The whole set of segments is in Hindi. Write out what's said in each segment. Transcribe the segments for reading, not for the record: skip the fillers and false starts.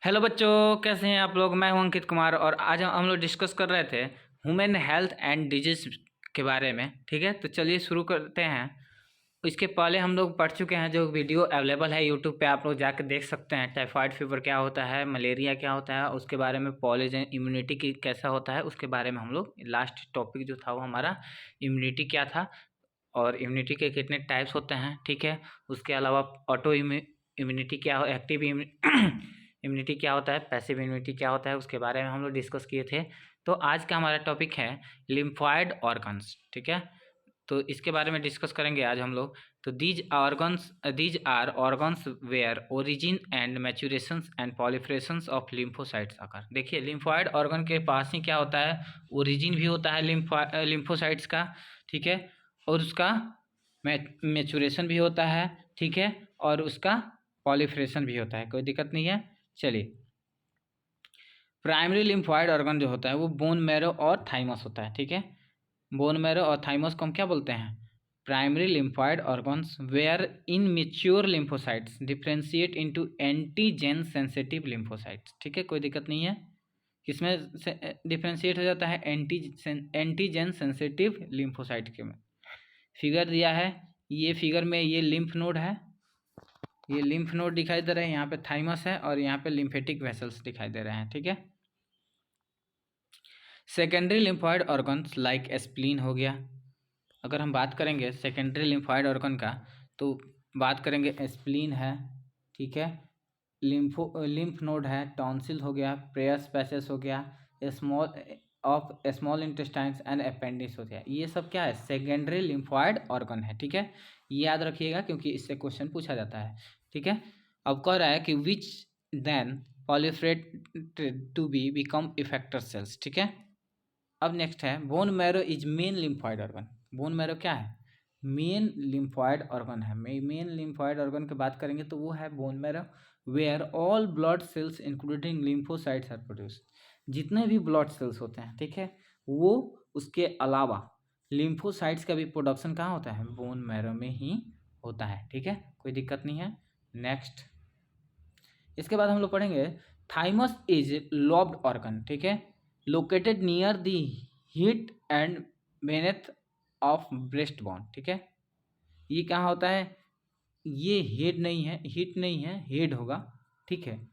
हेलो बच्चों, कैसे हैं आप लोग। मैं हूं अंकित कुमार और आज हम लोग डिस्कस कर रहे थे ह्यूमन हेल्थ एंड डिजीज के बारे में। ठीक है, तो चलिए शुरू करते हैं। इसके पहले हम लोग पढ़ चुके हैं, जो वीडियो अवेलेबल है यूट्यूब पे, आप लोग जाकर देख सकते हैं। टाइफाइड फीवर क्या होता है, मलेरिया क्या होता है, उसके बारे में पॉलिजन इम्यूनिटी की कैसा होता है, उसके बारे में हम लोग लास्ट टॉपिक जो था वो हमारा इम्यूनिटी क्या था और इम्यूनिटी के कितने टाइप्स होते हैं। ठीक है, उसके अलावा ऑटो इम्यूनिटी क्या हो, एक्टिव इम्यूनिटी क्या होता है, पैसिव इम्यूनिटी क्या होता है, उसके बारे में हम लोग डिस्कस किए थे। तो आज का हमारा टॉपिक है लिम्फॉइड ऑर्गन्स। ठीक है, तो इसके बारे में डिस्कस करेंगे आज हम लोग। तो these are organs where origin and maturations and proliferations of lymphocytes आकर। देखिए, लिम्फॉइड ऑर्गन के पास ही क्या होता है, ओरिजिन भी होता है लिम्फोसाइट्स का। ठीक है, और उसका मैचुरेशन भी होता है। ठीक है, और उसका पॉलिफरेशन भी होता है, कोई दिक्कत नहीं है। चलिए, प्राइमरी लिम्फॉइड ऑर्गन जो होता है वो बोन मैरो और थाइमस होता है। ठीक है, बोन मैरो और थाइमस को हम क्या बोलते हैं, primary lymphoid organs where immature lymphocytes differentiate into antigen sensitive lymphocytes. ठीक है, कोई दिक्कत नहीं है। किसमें डिफ्रेंशिएट हो जाता है, एंटीजेन सेंसिटिव लिम्फोसाइट के में। फिगर दिया है, ये फिगर में ये लिम्फ नोड है, ये लिम्फ नोड दिखाई दे रहे हैं, यहाँ पे थाइमस है और यहाँ पे लिम्फेटिक वेसल्स दिखाई दे रहे हैं। ठीक है, secondary lymphoid organs like spleen हो गया। अगर हम बात करेंगे सेकेंडरी लिम्फॉइड ऑर्गन का, तो बात करेंगे स्प्लीन है। ठीक है, लिम्फ नोड है, टॉन्सिल हो गया, प्रेयस पैसेस हो गया, small of small intestines and appendix हो गया। ये सब क्या है, सेकेंडरी लिम्फॉइड ऑर्गन है। ठीक है, ये याद रखिएगा क्योंकि इससे क्वेश्चन पूछा जाता है। ठीक है, अब कह रहा है कि which then proliferate to be become effector cells. ठीक है, अब नेक्स्ट है bone marrow is main lymphoid organ. Bone marrow क्या है, मेन लिम्फॉइड ऑर्गन है। मेन लिम्फॉइड ऑर्गन की बात करेंगे तो वो है bone marrow, where all blood cells including lymphocytes are produce. जितने भी ब्लड सेल्स होते हैं, ठीक है, वो उसके अलावा लिम्फोसाइट्स का भी प्रोडक्शन कहाँ होता है, बोन मैरो में ही होता है। ठीक है, कोई दिक्कत नहीं है। नेक्स्ट, इसके बाद हम लोग पढ़ेंगे थाइमस इज लॉब्ड ऑर्गन। ठीक है, located near the hit and beneath of breast bone. ठीक है, ये कहाँ होता है, ये हेड नहीं है, हिट नहीं है, हेड होगा। ठीक है,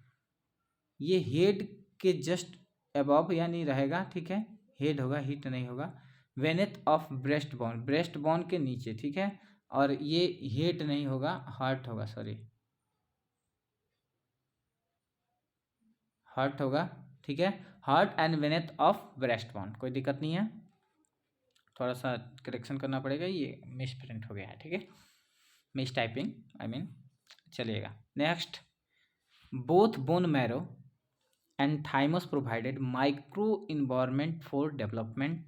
ये हेड के जस्ट अबव यानी रहेगा। ठीक है, हेड होगा, हिट नहीं होगा। वेनेथ of breast bone, breast bone के नीचे। ठीक है, और ये हेड नहीं होगा, हार्ट होगा, सॉरी हार्ट होगा। ठीक है, हार्ट एंड वेनेथ ऑफ ब्रेस्ट बोन, कोई दिक्कत नहीं है। थोड़ा सा करेक्शन करना पड़ेगा, ये मिस प्रिंट हो गया है। ठीक है, मिस टाइपिंग आई मीन। चलिएगा, next, both bone marrow and thymus provided micro environment for development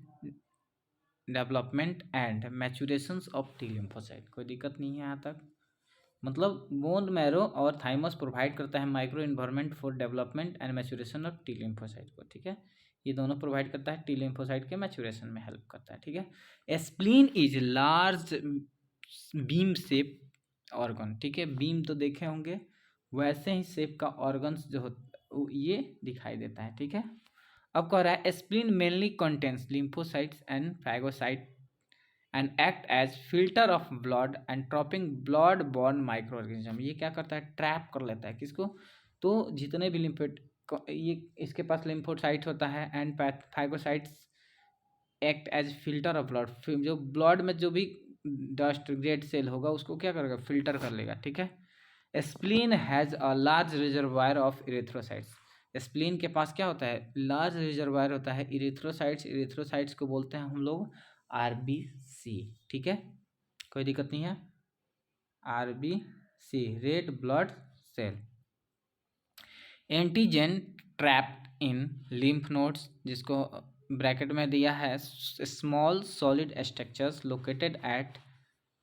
and maturations of T lymphocyte. कोई दिक्कत नहीं है यहाँ तक। मतलब बोन मैरो और थाइमस प्रोवाइड करता है micro environment for development and maturation of T lymphocyte को। ठीक है, ये दोनों प्रोवाइड करता है, टी लिम्फोसाइट के मैचुरेशन में हेल्प करता है। ठीक है, spleen is large beam shape organ. ठीक है, बीम तो देखे होंगे, वैसे ही शेप का ऑर्गन्स जो ये दिखाई देता है। ठीक है, अब कह रहा है spleen mainly contains lymphocytes and phagocyte and act as filter of blood and trapping blood borne micro organism. ये क्या करता है, ट्रैप कर लेता है किसको, तो जितने भी ये इसके पास लिम्फोसाइट होता है and phagocytes act as filter of blood, जो ब्लड में जो भी डस्ट ग्रेड सेल होगा उसको क्या करेगा, फिल्टर कर लेगा। ठीक है, spleen has a large reservoir of erythrocytes. Spleen के पास क्या होता है, लार्ज रिजर्वायर होता है इरेथ्रोसाइट्स। इरेथ्रोसाइट्स को बोलते हैं हम लोग आरबीसी। ठीक है, कोई दिक्कत नहीं है, RBC red blood cell. Antigen trapped in lymph nodes, जिसको ब्रैकेट में दिया है small solid structures located at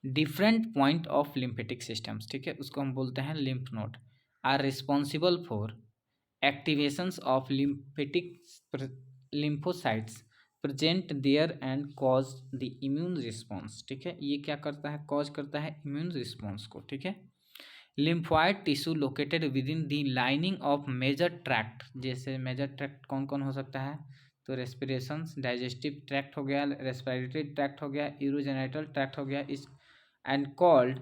different point of lymphatic systems. ठीक है, उसको हम बोलते हैं lymph node, are responsible for activations of lymphatic lymphocytes present there and cause the immune response. ठीक है, ये क्या करता है, कॉज करता है इम्यून रिस्पॉन्स को। ठीक है, lymphoid tissue located within the lining of major tract. जैसे मेजर ट्रैक्ट कौन कौन हो सकता है, तो रेस्पिरेशन, डाइजेस्टिव ट्रैक्ट हो गया, रेस्पिरेटरी ट्रैक्ट हो गया, यूरोजेनिटल ट्रैक्ट हो गया, इस and called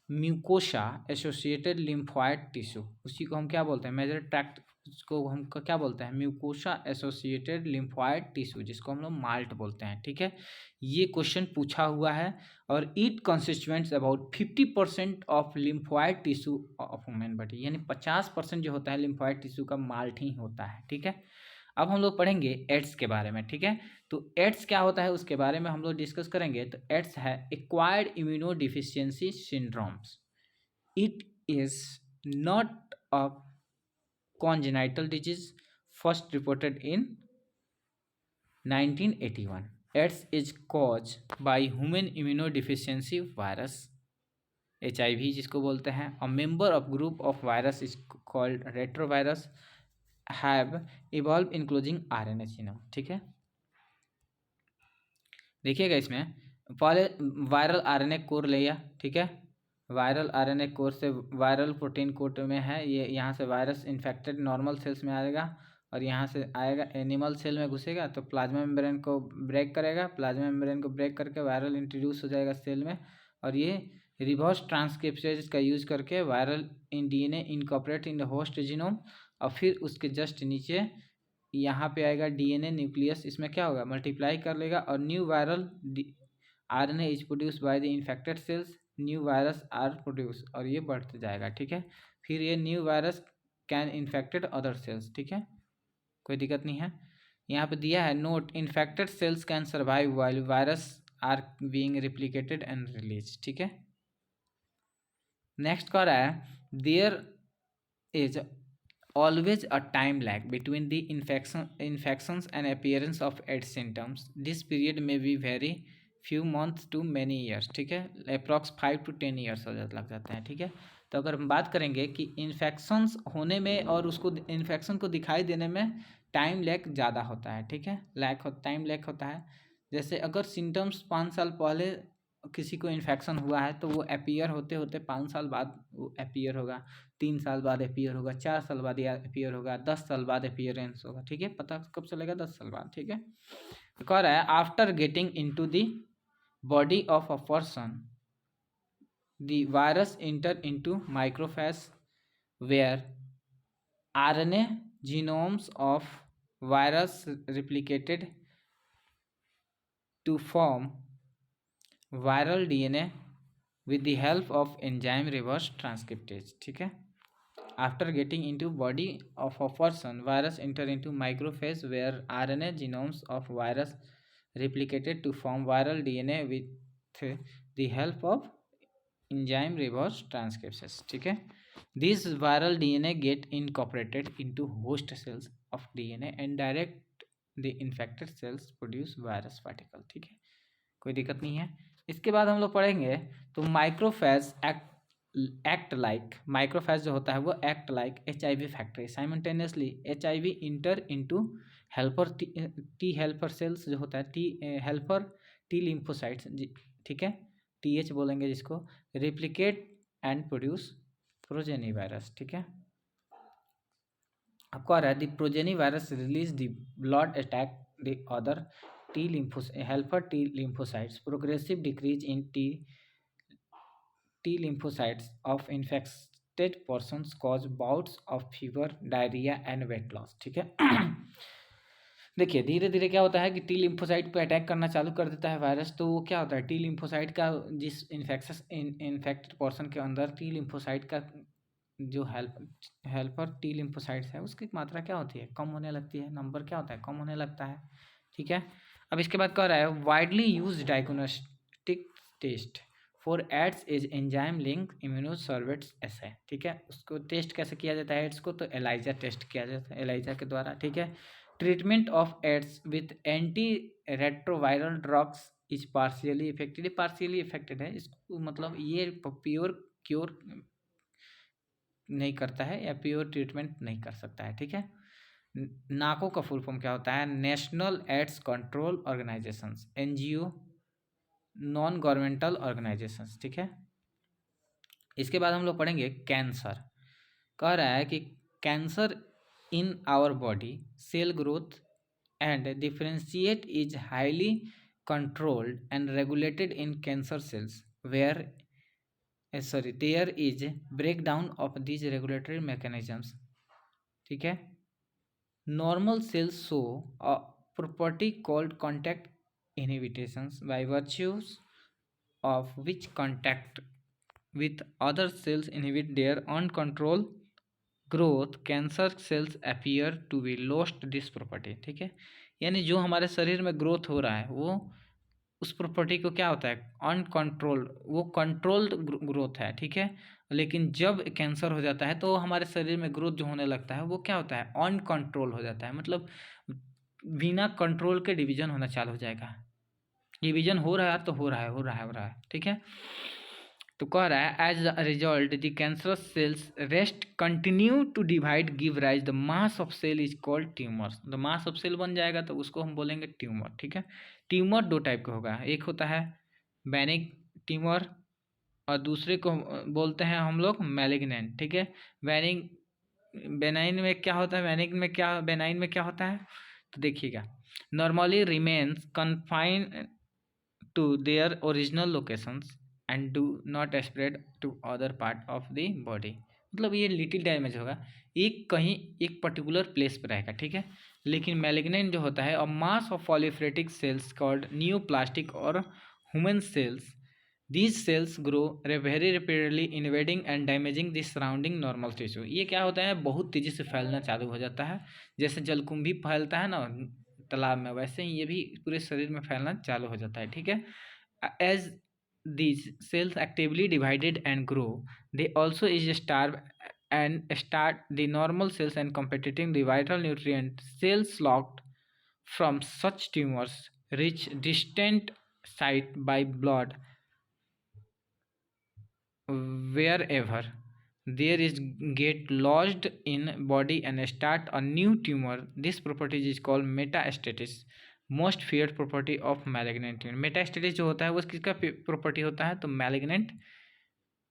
mucosa associated lymphoid tissue. उसी को हम क्या बोलते हैं, मेजर ट्रैक्ट, उसको हम क्या बोलते हैं, म्यूकोसा एसोसिएटेड लिम्फॉइड टिश्यू, जिसको हम लोग माल्ट बोलते हैं। ठीक है, ये क्वेश्चन पूछा हुआ है। और it constituents about 50% of lymphoid tissue of human body, यानी 50% जो होता है लिम्फॉइड टिश्यू का माल्ट ही होता है। ठीक है, अब हम लोग पढ़ेंगे एड्स के बारे में। ठीक है, तो एड्स क्या होता है उसके बारे में हम लोग डिस्कस करेंगे। तो एड्स है acquired immuno deficiency syndromes. It is not a congenital disease, first reported in 1981. AIDS is caused by human immunodeficiency virus, HIV जिसको बोलते हैं। A member of group of virus is called retrovirus have evolved including RNA genome। ठीक है, देखिएगा इसमें पहले वायरल आरएनए कोर लिया। ठीक है, वायरल आरएनए कोर से वायरल प्रोटीन कोट में है ये, यहाँ से वायरस इन्फेक्टेड नॉर्मल सेल्स में आएगा और यहाँ से आएगा एनिमल सेल में घुसेगा तो प्लाज्मा मेम्ब्रेन को ब्रेक करेगा, प्लाज्मा मेम्ब्रेन को ब्रेक करके वायरल इंट्रोड्यूस हो जाएगा सेल में, और ये रिवर्स ट्रांसक्रिप्शन का यूज करके viral in DNA incorporate in the host genome, और फिर उसके जस्ट नीचे यहाँ पे आएगा डीएनए न्यूक्लियस, इसमें क्या होगा, मल्टीप्लाई कर लेगा और new viral RNA is produce by the infected cells, new virus are produce, और ये बढ़ते जाएगा। ठीक है, फिर ये new virus can infected other cells. ठीक है, कोई दिक्कत नहीं है। यहाँ पे दिया है note, infected cells can survive while virus are being replicated and release. ठीक है, नेक्स्ट कह रहा है there is always a time lag between the infections and appearance of AIDS symptoms. This period may be very few months to many years। ठीक है, अप्रॉक्स 5 to 10 ईयर्स लग जाते हैं। ठीक है, तो अगर हम बात करेंगे कि इन्फेक्शंस होने में और उसको इन्फेक्शन को दिखाई देने में टाइम लैग ज़्यादा होता है। ठीक है, टाइम लैग होता है। जैसे अगर सिम्टम्स 5 साल पहले किसी को इन्फेक्शन हुआ है तो वो अपीयर होते होते 5 साल बाद वो अपीयर होगा, 3 साल बाद अपीयर होगा, 4 साल बाद अपीयर होगा, 10 साल बाद अपीयरेंस होगा। ठीक है, पता कब चलेगा, 10 साल बाद। ठीक है, तो कह रहा है after getting into the body of a person the virus enter into macrophage where RNA genomes of virus replicated to form viral DNA with the help of enzyme reverse transcriptase। ठीक है, after getting into body of a person virus enter into macrophage where RNA genomes of virus replicated to form viral DNA with the help of enzyme reverse transcriptase। ठीक है, this viral DNA get incorporated into host cells of DNA and direct the infected cells produce virus particle। ठीक है, कोई दिक्कत नहीं है। इसके बाद हम लोग पढ़ेंगे तो माइक्रोफेज एक्ट लाइक, माइक्रोफेज जो होता है वो act like HIV factory, simultaneously HIV inter into helper T helper cells जो होता है टी हेल्पर टी लिम्फोसाइट्स। ठीक है, TH बोलेंगे जिसको, replicate and produce progeny virus. ठीक है, आपको आ रहा है the progeny virus release the blood attack the other T helper T lymphocytes, progressive decrease in T lymphocytes of infected persons cause bouts of fever, diarrhea and weight loss। ठीक है, देखिए धीरे धीरे क्या होता है कि टी लिम्फोसाइट पे अटैक करना चालू कर देता है वायरस। तो वो क्या होता है, टी लिम्फोसाइट का जिस इन्फेक्टेड पर्सन के अंदर टी लिम्फोसाइट का जो हेल्पर टी लिम्फोसाइट्स है उसकी मात्रा क्या होती है, कम होने लगती है, नंबर क्या होता है, कम होने लगता है। ठीक है, अब इसके बाद कह रहा है widely use diagnostic test for AIDS is enzyme link immunosorbents assay. ठीक है, उसको टेस्ट कैसे किया जाता है एड्स को, तो एलाइजा टेस्ट किया जाता है, एलाइजा के द्वारा। ठीक है, treatment of AIDS with anti retroviral drugs is partially effected, partially effected है, इसको मतलब ये प्योर क्योर नहीं करता है या प्योर ट्रीटमेंट नहीं कर सकता है। ठीक है, नाको का फुल फॉर्म क्या होता है, national AIDS control organisations, NGO, non governmental organisations. ठीक है, इसके बाद हम लोग पढ़ेंगे कैंसर। कह रहा है कि cancer in our body cell growth and differentiate is highly controlled and regulated in cancer cells where there is breakdown of these regulatory mechanisms। ठीक है। Normal cells show a property called contact inhibitions by virtues of which contact with other cells inhibit their uncontrolled growth. Cancer cells appear to be lost this property. ठीक है, यानी जो हमारे शरीर में ग्रोथ हो रहा है वो उस प्रॉपर्टी को क्या होता है, अनकंट्रोल्ड, वो कंट्रोल्ड ग्रोथ है। ठीक है, लेकिन जब कैंसर हो जाता है तो हमारे शरीर में ग्रोथ जो होने लगता है वो क्या होता है, अनकंट्रोल हो जाता है। मतलब बिना कंट्रोल के डिवीजन होना चालू हो जाएगा। डिवीजन हो रहा है तो हो रहा है, हो रहा है, हो रहा है। ठीक है, तो कह रहा है as a result the cancerous cells rest continue to divide give rise the mass of cell is called tumours. The mass of cell बन जाएगा तो उसको हम बोलेंगे ट्यूमर। ठीक है, ट्यूमर दो टाइप का होगा, एक होता है बेनिक ट्यूमर और दूसरे को बोलते हैं हम लोग मैलिग्नेंट। ठीक है, बेनिक बेनाइन में क्या होता है, बेनाइन में क्या होता है, तो देखिएगा, normally remains confined to their original locations and do not spread to other part of the body। मतलब ये लिटिल डैमेज होगा, एक कहीं एक पर्टिकुलर प्लेस पर रहेगा। ठीक है, लेकिन मैलिग्नेंट जो होता है, और mass of proliferative cells called neoplastic और human cells, these cells grow very rapidly invading and damaging the surrounding normal tissue। ये क्या होता है, बहुत तेजी से फैलना चालू हो जाता है, जैसे जलकुंभी फैलता है ना तालाब में, वैसे ही ये भी पूरे शरीर में फैलना चालू हो जाता है। ठीक है, as these cells actively divided and grow, they also is starve and start the normal cells and competing the vital nutrient cells locked from such tumors reach distant site by blood wherever there is get lodged in body and start a new tumor। This property is called metastasis, most feared property of malignant tumour. Metastasis जो होता है वो किसका प्रॉपर्टी होता है, तो मैलिग्नेंट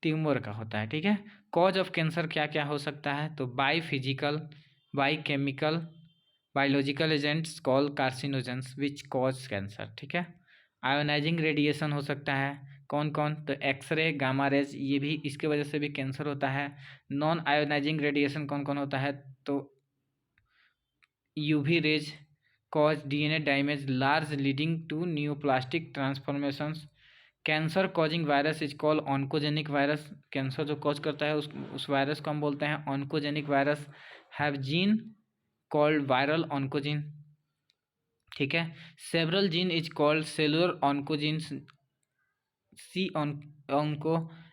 ट्यूमर का होता है। ठीक है, कॉज ऑफ कैंसर क्या क्या हो सकता है, तो by physical, by chemical, biological agents call carcinogens which cause cancer. ठीक है, आयोनाइजिंग रेडिएशन हो सकता है, कौन कौन, तो एक्सरे, गामा रेज, ये भी इसके वजह से भी कैंसर होता है। नॉन आयोनाइजिंग रेडिएशन कौन कौन होता है, तो UV rays cause DNA damage large leading to neoplastic transformations. Cancer causing virus is called oncogenic virus. Cancer जो कॉज करता है उस वायरस को हम बोलते हैं oncogenic virus. Have gene called viral oncogene. ठीक है, several gene is called cellular oncogenes, C onco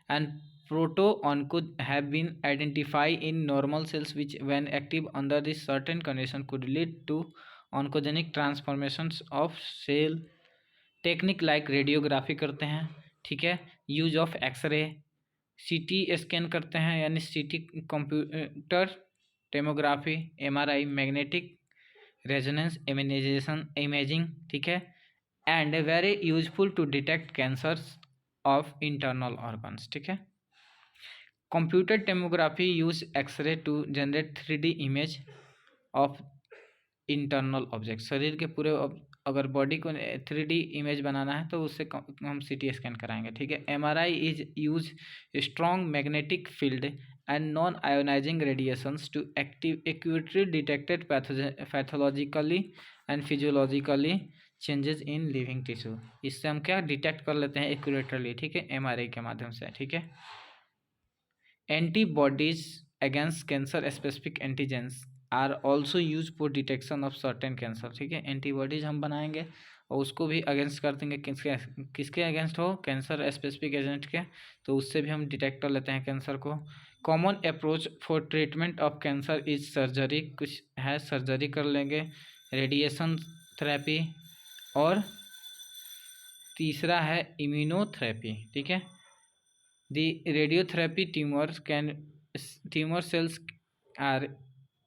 and proto-onco have been identified in normal cells which when active under this certain condition could lead to oncogenic transformations of cell। Technique like radiography करते हैं। ठीक है, use of X-ray, CT scan करते हैं यानी CT computer tomography, MRI magnetic resonance imaging. ठीक है, and very useful to detect cancers of internal organs. ठीक है, computer tomography use X-ray to generate 3D image of internal object. शरीर के पूरे अगर बॉडी को 3D इमेज बनाना है तो उससे हम सीटी स्कैन कराएंगे। ठीक है, MRI is use strong magnetic field and non ionising radiations to accurately detected pathologically and physiologically changes in living tissue. इससे हम क्या डिटेक्ट कर लेते हैं एक्यूरेटली। ठीक है, एमआरआई के माध्यम से। ठीक है, antibodies against cancer specific antigens are also use for detection of certain cancer. ठीक है, एंटीबॉडीज हम बनाएंगे और उसको भी अगेंस्ट कर देंगे, किसके अगेंस्ट हो, कैंसर स्पेसिफिक एजेंट के, तो उससे भी हम डिटेक्ट कर लेते हैं कैंसर को। Common approach for treatment of cancer is surgery, कुछ है सर्जरी कर लेंगे, रेडिएशन थेरेपी, और तीसरा है इम्यूनोथेरेपी। ठीक है, the radiotherapy tumor cells are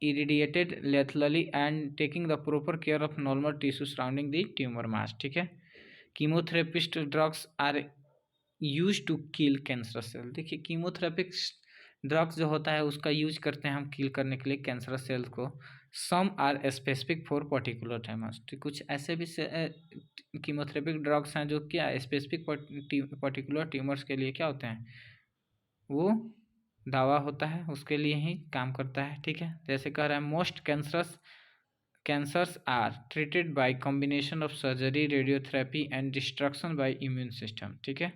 irradiated lethally and taking the proper care of normal tissue surrounding the tumor mass। ठीक है, chemotherapist drugs are use to kill cancer cell. देखिए कीमोथेरेपिक ड्रग्स जो होता है उसका यूज करते हैं हम किल करने के लिए कैंसर सेल्स को। Some are specific for particular tumours, तो कुछ ऐसे भी कीमोथेरेपिक ड्रग्स हैं जो क्या स्पेसिफिक पर्टिकुलर ट्यूमर्स के लिए क्या होते हैं, वो दवा होता है उसके लिए ही काम करता है। ठीक है, जैसे कह रहा है most cancers are treated by combination of surgery, radiotherapy and destruction by immune system। ठीक है,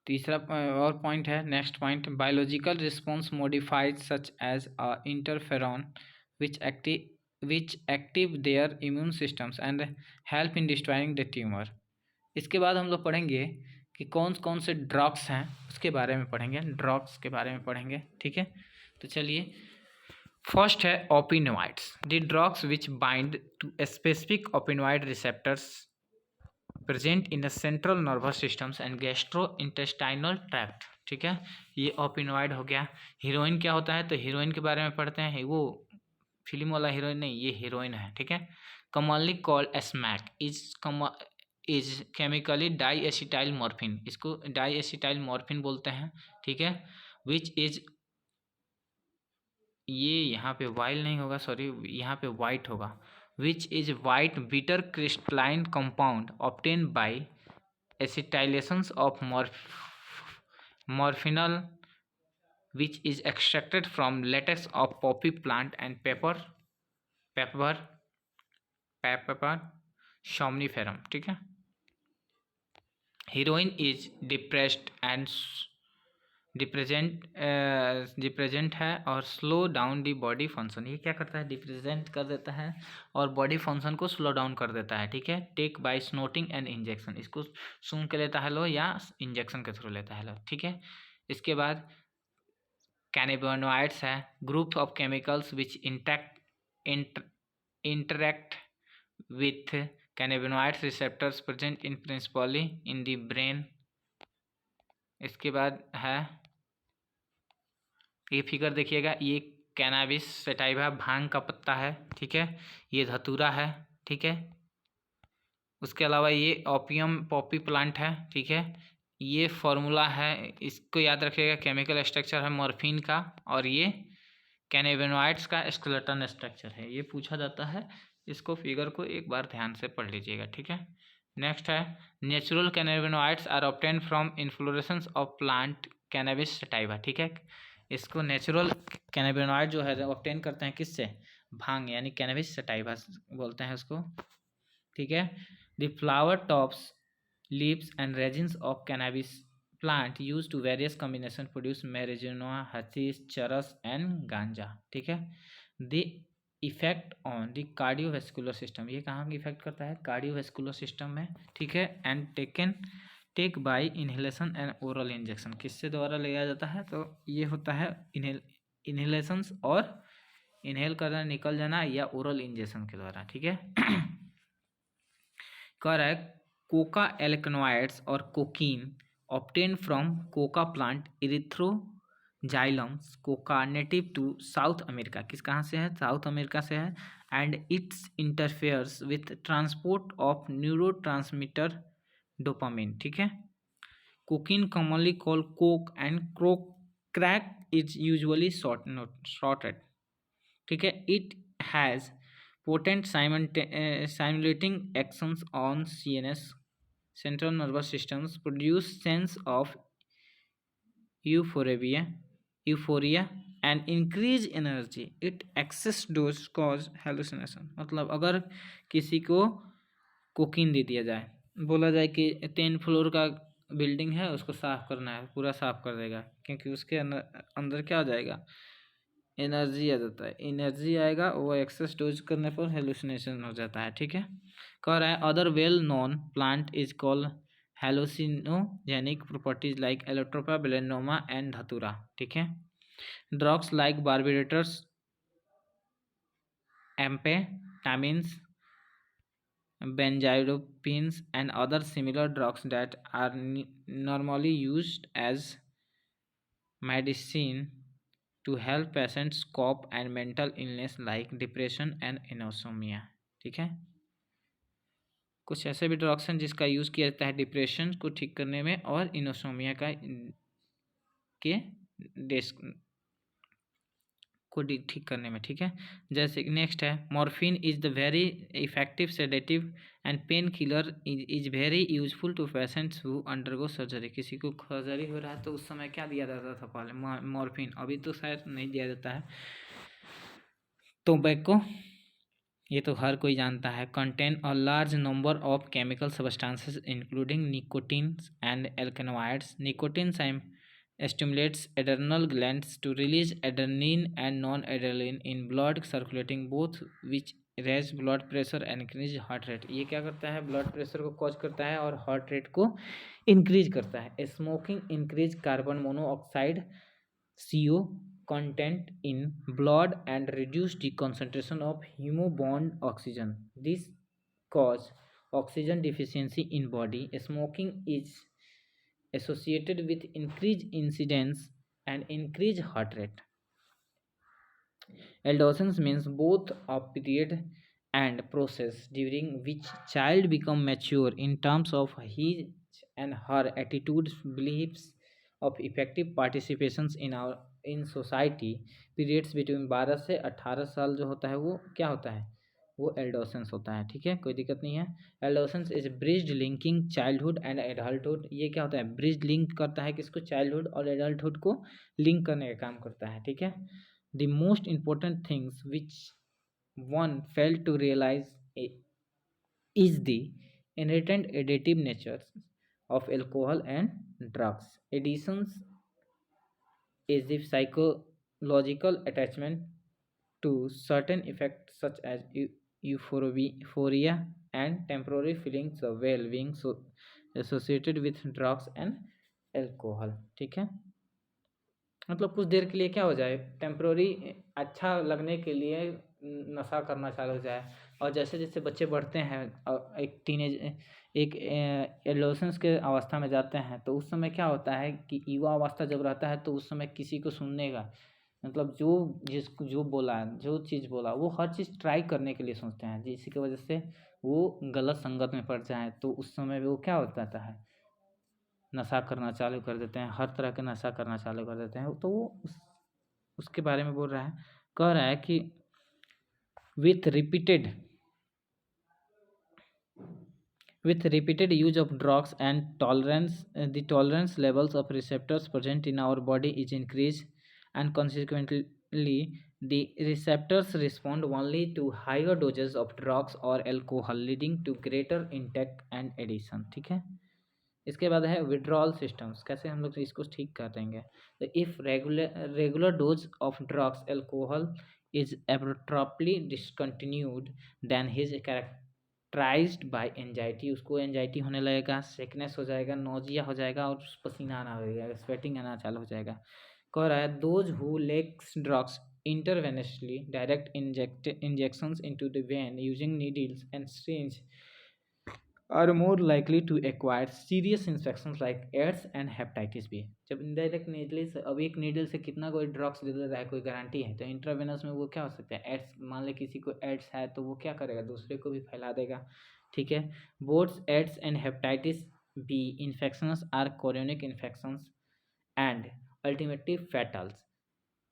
तीसरा और पॉइंट है, next point, biological response modified such as interferon which active their immune systems and help in destroying the tumour. इसके बाद हम लोग पढ़ेंगे कि कौन कौन से ड्रग्स हैं उसके बारे में पढ़ेंगे, ड्रग्स के बारे में पढ़ेंगे। ठीक है, तो चलिए फर्स्ट है opioids, the drugs which bind to specific opioid receptors present in the central nervous systems and gastrointestinal tract. ठीक है, ये ओपिनोइड हो गया। हीरोइन क्या होता है, तो हीरोइन के बारे में पढ़ते हैं, वो फिल्म वाला हीरोइन नहीं, ये हीरोइन है। ठीक है, commonly called smack is chemically diacetyl morphine, इसको डाई एसिटाइल मॉर्फिन बोलते हैं। ठीक है, विच इज, ये यहाँ पे वाइल नहीं होगा, सॉरी यहाँ पे वाइट होगा, which is white bitter crystalline compound obtain by acetylations of morphine which is extracted from latex of poppy plant and papaver somniferum. ठीक है, heroin is depressed and depressant है और slow down the body function, ये क्या करता है, डिप्रेजेंट कर देता है और बॉडी फंक्शन को स्लो डाउन कर देता है। ठीक है, take by snorting and injection, इसको सूंघ के लेता है लो या इंजेक्शन के थ्रू लेता है लो। ठीक है, इसके बाद कैनाबिनॉइड्स है, group of chemicals which interact with cannabinoids receptors present in principally in the brain. इसके बाद है, ये फिगर देखिएगा, ये कैनाबिस सटाइवा भांग का पत्ता है। ठीक है, ये धतूरा है। ठीक है, उसके अलावा ये ओपियम पॉपी प्लांट है। ठीक है, ये फॉर्मूला है, इसको याद रखिएगा, केमिकल स्ट्रक्चर है मॉर्फिन का और ये कैनाबिनॉइड्स का स्केलेटन स्ट्रक्चर है, ये पूछा जाता है, इसको फिगर को एक बार ध्यान से पढ़ लीजिएगा। ठीक है, नेक्स्ट है, natural cannabinoids are obtain from inflorescence of plant cannabis sativa. ठीक है, इसको नेचुरल कैनाबिनॉइड जो है ऑब्टेन करते हैं किससे, भांग यानी कैनाबिस सटाइवा बोलते हैं उसको। ठीक है, the flower tops leaves and resins of cannabis plant use to various combination produce marijuana, hashish, charas and ganja. ठीक है, the effect on the cardiovascular system, ये कहाँ इफेक्ट करता है, कार्डियोवैस्कुलर सिस्टम में। ठीक है, and take by inhalation and oral injection, किससे द्वारा लिया जाता है, तो ये होता है इनहेलेशंस और इनहेल करना निकल जाना या ओरल इंजेक्शन के द्वारा। ठीक है, कह रहा है कोका एल्कनोइड्स और cocaine obtain from coca plant erythroxylum coca native to South America, किस कहाँ से है, साउथ अमेरिका से है, and it's interferes with transport of neurotransmitter dopamine. ठीक है, cocaine commonly called coke and crack is usually snorted. ठीक है, it has potent simulating actions on CNS central nervous systems, produce sense of euphoria and increase energy, it excess dose cause hallucination। मतलब अगर किसी को कोकीन दे दिया जाए, बोला जाए कि 10 फ्लोर का बिल्डिंग है उसको साफ करना है, पूरा साफ कर देगा, क्योंकि उसके अंदर क्या हो जाएगा, एनर्जी आ जाता है, एनर्जी आएगा, वो एक्सेस डोज करने पर हेलुसिनेशन हो जाता है। ठीक है, कह रहा है other well known plant is called hallucinogenic properties like atropa, belladonna and datura. ठीक है, drugs like barbiturates, amphetamines, benzodiazepines and other similar drugs that are normally used as medicine to help patients cope and mental illness like depression and insomnia। ठीक है, कुछ ऐसे भी ड्रग्स हैं जिसका यूज़ किया जाता है डिप्रेशन को ठीक करने में और इनोसोमिया का के डेस्क को ठीक करने में, ठीक है। जैसे नेक्स्ट है morphine is the very effective sedative and pain killer is very useful to patients who undergo surgery. किसी को सर्जरी हो रहा है तो उस समय क्या दिया जाता था पहले? मॉर्फिन। अभी तो शायद नहीं दिया जाता है। टोबैको, ये तो हर कोई जानता है, contain a large number of chemical substances including nicotine and alkaloids. Nicotine stimulates adrenal glands to release adenine and non-adrenaline in blood circulating, both which raise blood pressure and increase heart rate। ये क्या करता है? ब्लड प्रेशर को कॉज करता है और हार्ट रेट को इंक्रीज करता है। Smoking increase carbon monoxide CO content in blood and reduce the concentration of hemobond oxygen. This cause oxygen deficiency in body. Smoking is associated with increased incidence and increased heart rate. Adolescence means both a period and process during which child become mature in terms of his and her attitudes, beliefs of effective participations in society। Periods between 12 से 18 साल जो होता है वो क्या होता है? वो एल्डोसेंस होता है, ठीक है, कोई दिक्कत नहीं है। Adolescence is bridge linking childhood and adulthood. ये क्या होता है? ब्रिज लिंक करता है किसको? चाइल्डहुड और एडल्टहुड को लिंक करने का काम करता है, ठीक है। The most important things which one failed to realize is the inherent additive natures of alcohol and drugs. Addictions is the psychological attachment to certain effects such as euphoria and temporary feelings of well-being associated with drugs and alcohol, ठीक है। मतलब कुछ देर के लिए क्या हो जाए, टेम्प्रोरी अच्छा लगने के लिए नशा करना चालू हो जाए। और जैसे जैसे बच्चे बढ़ते हैं एक एडोलेसेंस के अवस्था में जाते हैं तो उस समय क्या होता है कि युवा अवस्था जब रहता है तो उस समय किसी को सुनने का मतलब जो बोला, जो चीज़ बोला वो हर चीज़ ट्राई करने के लिए सोचते हैं, जिसकी वजह से वो गलत संगत में पड़ जाए तो उस समय वो क्या होता है? नशा करना चालू कर देते हैं, हर तरह का नशा करना चालू कर देते हैं। तो वो उसके बारे में बोल रहा है, कह रहा है कि with repeated use of drugs and the tolerance levels of receptors present in our body is increased, and consequently the receptors respond only to higher doses of drugs or alcohol, leading to greater intake and addiction, ठीक है। इसके बाद है विड्रॉल सिस्टम्स, कैसे हम लोग इसको ठीक कर देंगे। तो if regular dose of drugs alcohol is abruptly discontinued then his characterised by anxiety. उसको एंजाइटी होने लगेगा, सिकनेस हो जाएगा, नोजिया हो जाएगा और पसीना आना हो जाएगा, स्वेटिंग आना चालू हो जाएगा। कह रहा है those who takes drugs intravenously direct injections into the vein using needles and syringe are more likely to acquire serious infections like AIDS and hepatitis B। जब इनडायरेक्ट नीडल से, अब एक नीडल से कितना कोई ड्रग्स दे रहा है, कोई गारंटी है? तो इंट्रावेनस में वो क्या हो सकता है? एड्स, मान ले किसी को एड्स है तो वो क्या करेगा? दूसरे को भी फैला देगा, ठीक है। Both AIDS and hepatitis B infections are chronic infections and ultimately fatal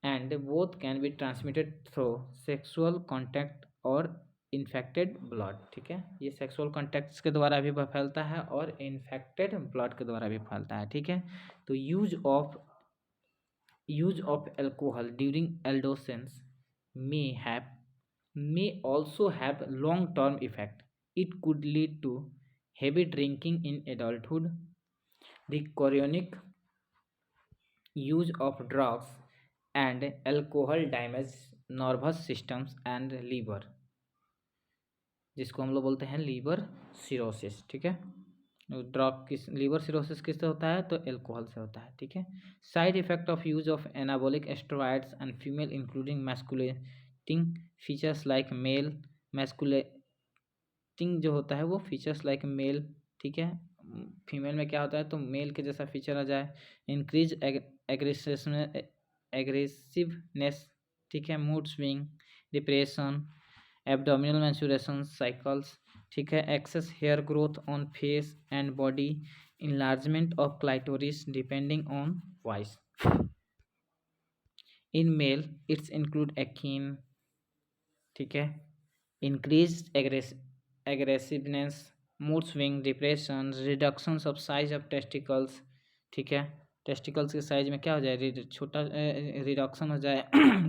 and both can be transmitted through sexual contact और इन्फेक्टेड ब्लड, ठीक है। ये सेक्सुअल कॉन्टैक्ट्स के द्वारा भी फैलता है और इन्फेक्टेड ब्लड के द्वारा भी फैलता है, ठीक है। तो use of alcohol during adolescence may also have long term effect। It could lead to heavy drinking in adulthood, the chronic use of drugs and alcohol damage nervous systems and liver, जिसको हम लोग बोलते हैं लीवर सिरोसिस, ठीक है। ड्रग किस लीवर सिरोसिस किससे होता है? तो एल्कोहल से होता है, ठीक है। Side effect of use of anabolic steroids and female including masculinising features like male, masculinising जो होता है वो फीचर्स लाइक मेल, ठीक है। फीमेल में क्या होता है? तो मेल के जैसा फीचर आ जाए। इंक्रीज एग्रेसिवनेस, ठीक है, mood swing, depression, abdominal menstruation cycles, ठीक है। Excess hair growth on face and body, enlargement of clitoris depending on voice. In male it's include acne, ठीक है, increased aggressiveness, mood swing, depression, reductions of size of testicles, ठीक है, टेस्टिकल्स के साइज में क्या हो जाए, छोटा रिडक्शन हो जाए,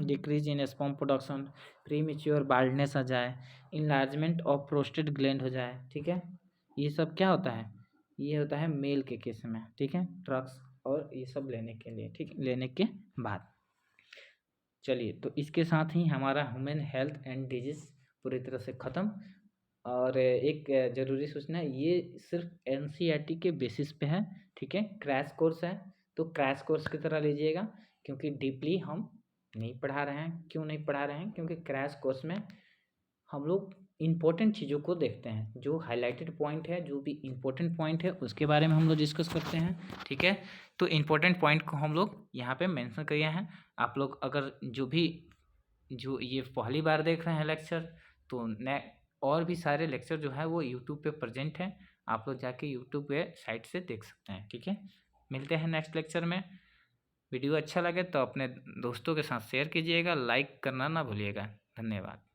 decrease in sperm production, premature baldness आ जाए, इनलार्जमेंट ऑफ प्रोस्टेट ग्लैंड हो जाए, ठीक है। ये सब क्या होता है, ये होता है मेल के केस में, ठीक है, ड्रग्स और ये सब लेने के लिए, ठीक, लेने के बाद। चलिए, तो इसके साथ ही हमारा ह्यूमन हेल्थ एंड डिजीज पूरी तरह से ख़त्म। और एक ज़रूरी सूचना है, ये सिर्फ एनसीईआरटी के बेसिस पे है, ठीक है, क्रैश कोर्स है, तो क्रैश कोर्स की तरह लीजिएगा, क्योंकि डीपली हम नहीं पढ़ा रहे हैं। क्यों नहीं पढ़ा रहे हैं, क्योंकि क्रैश कोर्स में हम लोग इम्पोर्टेंट चीज़ों को देखते हैं, जो हाईलाइटेड पॉइंट है, जो भी इम्पोर्टेंट पॉइंट है उसके बारे में हम लोग डिस्कस करते हैं, ठीक है। तो इम्पोर्टेंट पॉइंट को हम लोग यहाँ पे मेंशन किए हैं। आप लोग अगर जो ये पहली बार देख रहे हैं लेक्चर, तो और भी सारे लेक्चर जो है वो यूट्यूब पे प्रेजेंट है, आप लोग जाके यूट्यूब पे साइट से देख सकते हैं, ठीक है। मिलते हैं नेक्स्ट लेक्चर में। वीडियो अच्छा लगे तो अपने दोस्तों के साथ शेयर कीजिएगा, लाइक करना ना भूलिएगा। धन्यवाद।